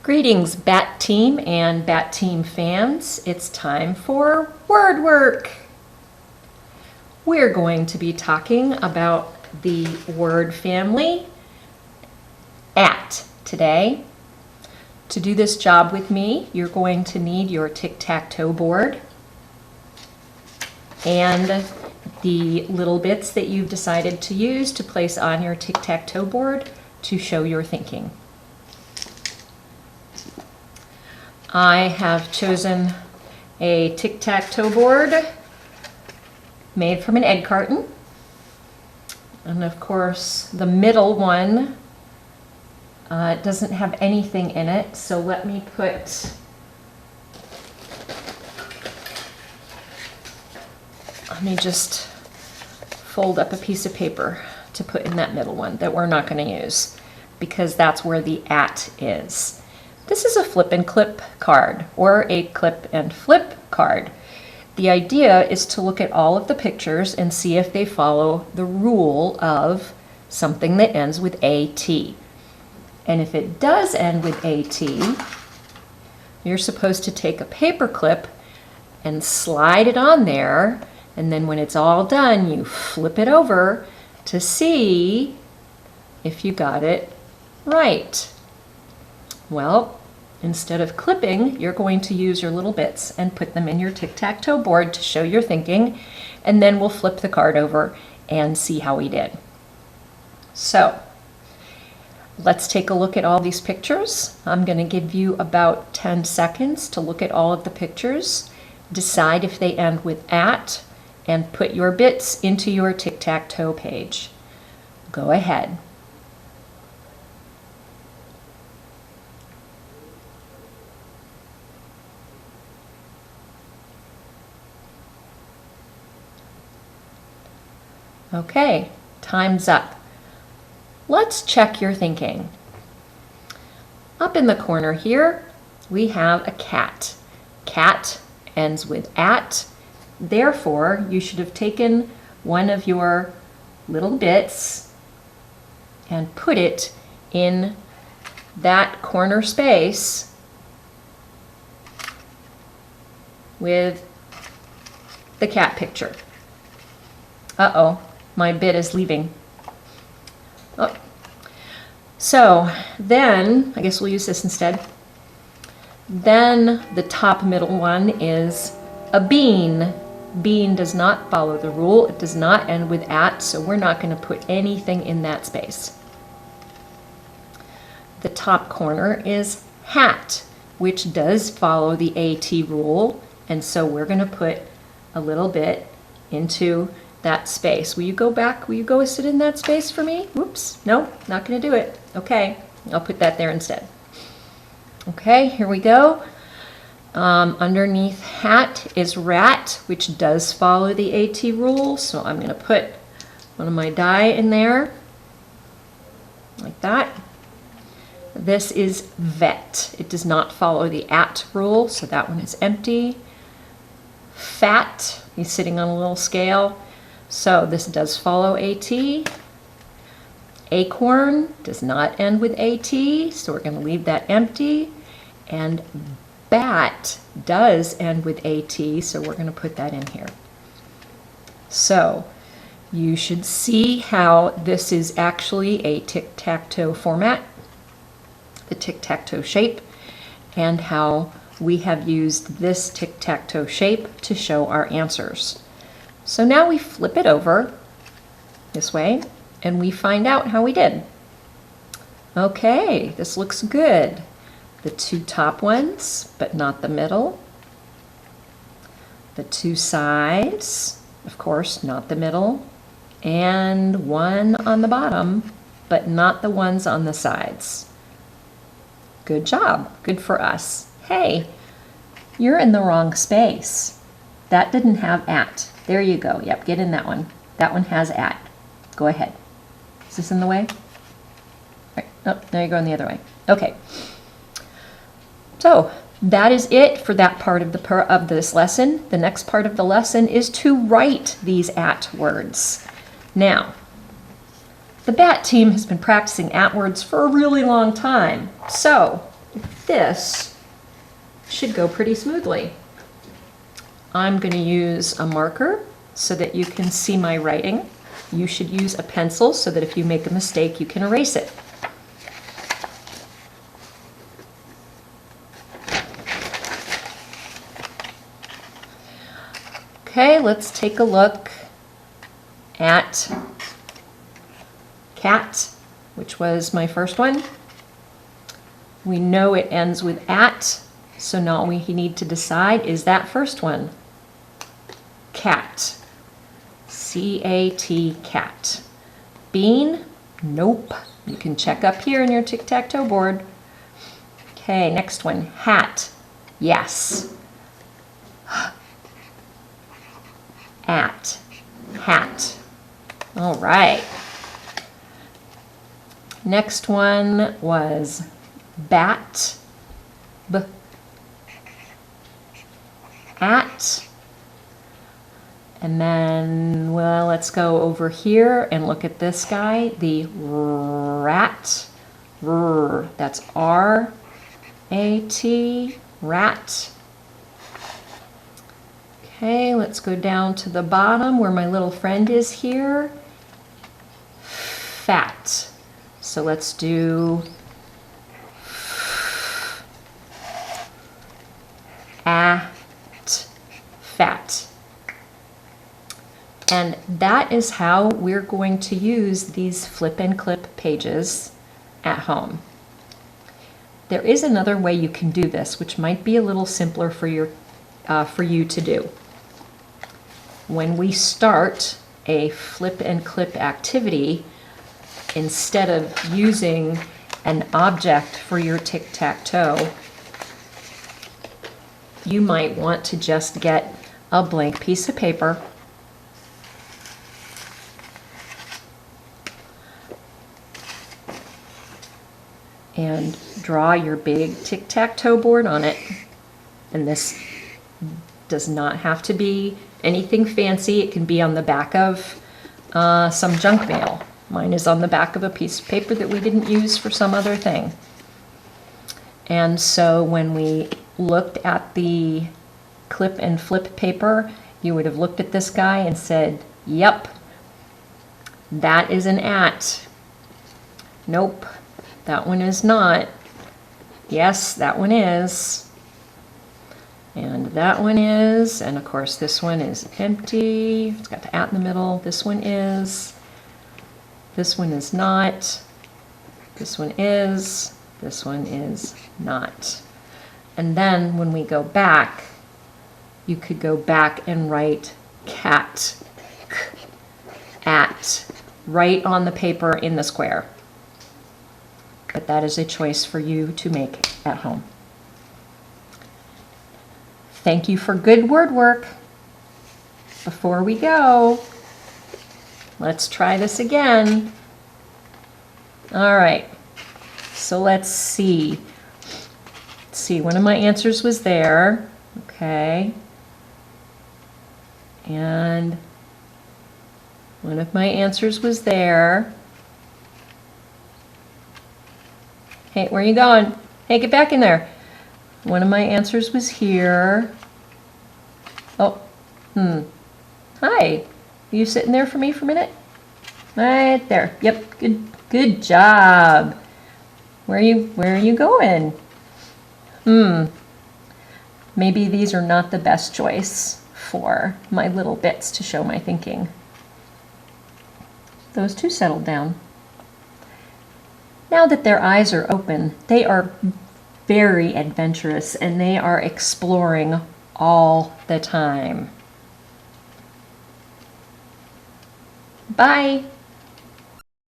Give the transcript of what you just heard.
Greetings, BAT Team and BAT Team fans. It's time for word work. We're going to be talking about the word family at today. To do this job with me, you're going to need your tic-tac-toe board and the little bits that you've decided to use to place on your tic-tac-toe board to show your thinking. I have chosen a tic-tac-toe board made from an egg carton. And of course, the middle one doesn't have anything in it, so let me just fold up a piece of paper to put in that middle one that we're not going to use because that's where the at is. This is a flip and clip card or a clip and flip card. The idea is to look at all of the pictures and see if they follow the rule of something that ends with AT. And if it does end with AT, you're supposed to take a paper clip and slide it on there, and then when it's all done, you flip it over to see if you got it right. Well, instead of clipping, you're going to use your little bits and put them in your tic-tac-toe board to show your thinking, and then we'll flip the card over and see how we did. So, let's take a look at all these pictures. I'm going to give you about 10 seconds to look at all of the pictures, decide if they end with at, and put your bits into your tic-tac-toe page. Go ahead. Okay, time's up. Let's check your thinking. Up in the corner here, we have a cat. Cat ends with at. Therefore, you should have taken one of your little bits and put it in that corner space with the cat picture. Uh-oh. My bit is leaving. Oh. So then, I guess we'll use this instead. Then the top middle one is a bean. Bean does not follow the rule. It does not end with at, so we're not going to put anything in that space. The top corner is hat, which does follow the AT rule, and so we're going to put a little bit into that space. Will you go back? Will you go sit in that space for me? Whoops. No, not going to do it. Okay, I'll put that there instead. Okay, here we go. Underneath hat is rat, which does follow the AT rule. So I'm going to put one of my die in there, like that. This is vet. It does not follow the at rule, so that one is empty. Fat, he's sitting on a little scale. So this does follow AT. Acorn does not end with AT, so we're going to leave that empty. And bat does end with AT, so we're going to put that in here. So you should see how this is actually a tic-tac-toe format, the tic-tac-toe shape, and how we have used this tic-tac-toe shape to show our answers. So now we flip it over this way and we find out how we did. Okay, this looks good. The two top ones, but not the middle. The two sides, of course, not the middle. And one on the bottom, but not the ones on the sides. Good job, good for us. Hey, you're in the wrong space. That didn't have at. There you go. Yep, get in that one. That one has at. Go ahead. Is this in the way? Right. Oh, now you're going the other way. Okay. So that is it for that part of this lesson. The next part of the lesson is to write these at words. Now, the BAT team has been practicing at words for a really long time. So this should go pretty smoothly. I'm going to use a marker so that you can see my writing. You should use a pencil so that if you make a mistake, you can erase it. Okay, let's take a look at cat, which was my first one. We know it ends with at, so now we need to decide, is that first one cat? C-A-T, cat. Bean? Nope. You can check up here in your tic-tac-toe board. Okay, next one, hat. Yes. At, hat. All right. Next one was bat. B. At. And then, well, let's go over here and look at this guy, the rat. R. That's R-A-T, rat. Okay, let's go down to the bottom where my little friend is here. Fat. So let's do at, fat. And that is how we're going to use these flip and clip pages at home. There is another way you can do this, which might be a little simpler for you to do. When we start a flip and clip activity, instead of using an object for your tic-tac-toe, you might want to just get a blank piece of paper and draw your big tic-tac-toe board on it. And this does not have to be anything fancy. It can be on the back of some junk mail. Mine is on the back of a piece of paper that we didn't use for some other thing. And so when we looked at the clip and flip paper, you would have looked at this guy and said, yep, that is an at. Nope, that one is not. Yes, that one is. And that one is, and of course this one is empty. It's got the at in the middle. This one is. This one is not. This one is. This one is not. And then when we go back, you could go back and write cat, at, right on the paper in the square. But that is a choice for you to make at home. Thank you for good word work. Before we go, let's try this again. All right, so let's see. Let's see, one of my answers was there. Okay. And one of my answers was there. Hey, where are you going? Hey, get back in there. One of my answers was here. Oh, Hi. Are you sitting there for me for a minute? Right there. Yep, good job. Where are you going? Maybe these are not the best choice for my little bits to show my thinking. Those two settled down. Now that their eyes are open, they are very adventurous and they are exploring all the time. Bye.